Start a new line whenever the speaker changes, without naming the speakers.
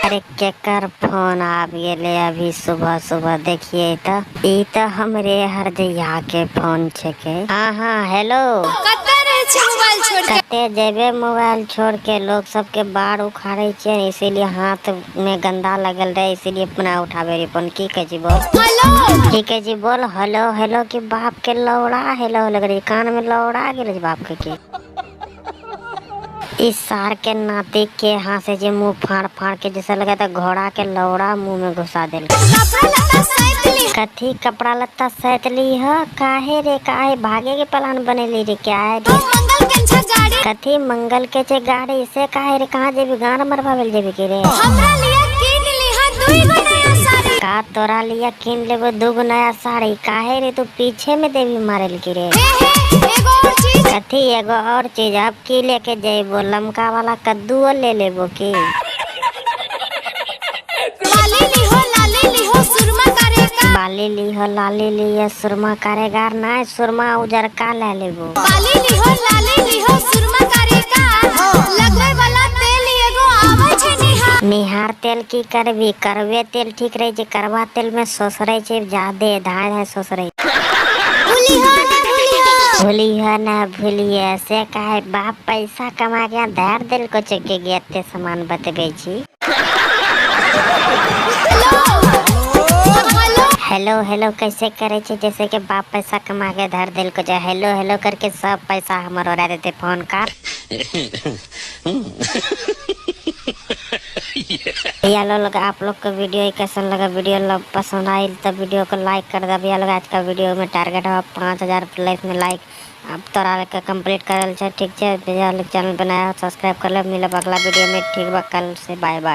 अरे केकर फोन आ गेले अभी सुबह सुबह। देखिए तो हमरे हरदैया के फोन छके। हाँ हेलो। कते जेबे मोबाइल छोड़ के। लोग सबके बाल उखाड़े छे, इसीलिए हाथ में गंदा लगल रहे, इसीलिए अपना उठावे रे फोन। की कह जी बोल। हेलो की कह जी बोल। हेलो हेलो की बाप के लौड़ा हेलो लग रही। कान में लौड़ा गेल बाप के इस सार के नाती के यहाँ से जे मुंह फाड़ फाड़ के जैसा लगा था घोड़ा के लौड़ा मुंह में घुसा दिल। कथी कपड़ा लत्ता सैत ली है? काहे रे काहे भागे के प्लान बनेली रे? क्या है रे? कथी मंगल के छे गाड़ी से? काहे रे कहाँ जेबी? गाना मरवावेल जेबी के रे? का तोरा लिया किन लेबो दूगो नया साड़ी? काहे रे तू पीछे में देवी मारेल की रे? कथी एगो और चीज अब की लेके जेबो? लमका वाला कद्दू ले लेबो की? बाली लिहो लाली लियो सुरमा कारेगार ना सुरमा उजर का ले लेबो। बाली लिहो लाली लिहो सुरमा कारेगार लगवे वाला तेल एगो आवे छे निहार। निहार तेल की करबी? करवे तेल ठीक रहे जे। करवा तेल में सोसरे छे ज्यादा धाय सोसरे। भूलिए ना भूलिए से काहे बाप पैसा कमा के धार दिल को चेके गेते सामान बतबे छी। हेलो हेलो कैसे करे छे? जैसे कि बाप पैसा कमा के धर दिल को जा हेलो हेलो करके सब पैसा हमर ओरा देते। फोन काट। भैया लोग आप लोग को वीडियो कैसा लगा? वीडियो पसंद आई तो वीडियो को लाइक कर दे। भैया लोग आज का वीडियो में टारगेट है 5000 प्लस में लाइक। अब तोरा के कंप्लीट करल छे। ठीक छे भैया लोग चैनल बनाया सब्सक्राइब कर ले। मिलब अगला वीडियो में। ठीक बा कल से बाय बाय।